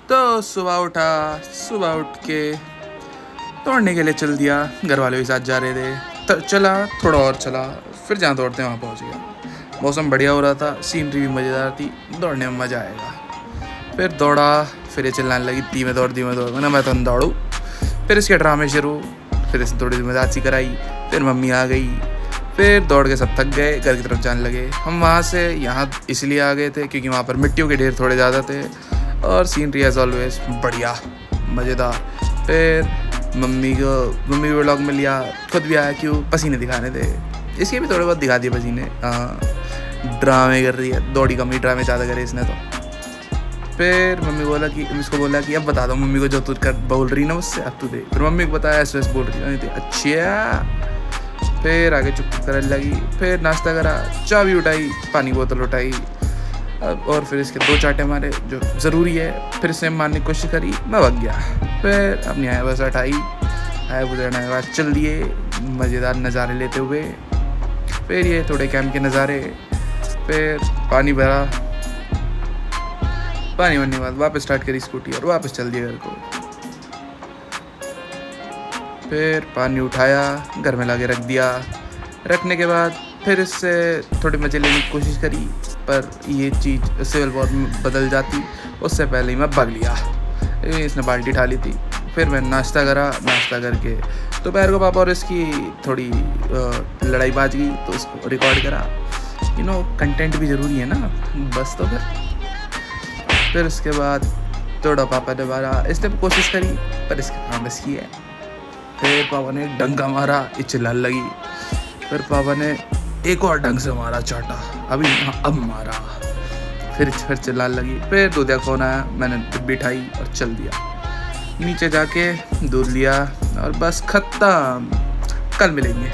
तो सुबह उठा, सुबह उठ के दौड़ने के लिए चल दिया। घर वालों के साथ जा रहे थे तो चला, थोड़ा और चला, फिर जहाँ दौड़ते वहाँ पहुँच गया। मौसम बढ़िया हो रहा था, सीनरी भी मज़ेदार थी, दौड़ने में मज़ा आएगा। फिर दौड़ा, फिर ये चिल्लाने लगी धीमे दौड़ मैंने मैं तो दौड़ूँ। फिर इसके ड्रामे शुरू, फिर इसने थोड़ी सी मजाक सी कराई, फिर मम्मी आ गई, फिर दौड़ के सब थक गए, घर की तरफ जाने लगे। हम वहाँ से यहाँ इसलिए आ गए थे क्योंकि वहाँ पर मिट्टियों के ढेर थोड़े ज़्यादा थे और सीनरी एज ऑलवेज बढ़िया मज़ेदार। फिर मम्मी को व्लॉग में लिया, खुद भी आया, क्यों पसीने दिखाने थे, इसके भी थोड़े बहुत दिखा दिए पसीने। ड्रामे कर रही है, दौड़ी कम ही ड्रामे ज़्यादा करे इसने तो। फिर मम्मी उसको बोला कि अब बता दो मम्मी को जो तू कर बोल रही ना मुझसे, अब तू दे। फिर मम्मी को बताया ऐसे बोल रही थी, अच्छा। फिर आगे चुप करने लगी, फिर नाश्ता करा, चाय भी उठाई, पानी बोतल उठाई, और फिर इसके 2 चाटे मारे जो ज़रूरी है। फिर इसने मारने की कोशिश करी, मैं भाग गया। फिर अपनी आया बस उठाई, आया गुजरने के बाद चल दिए मज़ेदार नज़ारे लेते हुए। फिर ये थोड़े कैंप के नज़ारे, फिर पानी भरा, पानी भरने के बाद वापस स्टार्ट करी स्कूटी और वापस चल दिया घर को। फिर पानी उठाया, घर में लाके रख दिया। रखने के बाद फिर इससे थोड़ी मज़े लेने की कोशिश करी, पर ये चीज़ सिविल वॉर में बदल जाती, उससे पहले ही मैं भाग लिया। इसने बाल्टी उठा ली थी। फिर मैं नाश्ता करा, नाश्ता करके दोपहर को पापा और इसकी थोड़ी लड़ाई बाज गई तो उसको रिकॉर्ड करा। कंटेंट भी ज़रूरी है ना, बस। तो फिर उसके बाद थोड़ा पापा ने मारा, इसने भी कोशिश करी पर इसका काम बस की है। फिर पापा ने डंगा मारा, ये चिल्लाने लगी। फिर पापा ने एक और ढंग से मारा, चाटा, अभी अब मारा। फिर चिल्लाने लगी। फिर दूध का फ़ोन आया, मैंने डिब्बी उठाई और चल दिया नीचे, जाके दूध लिया और बस ख़त्म। कल मिलेंगे।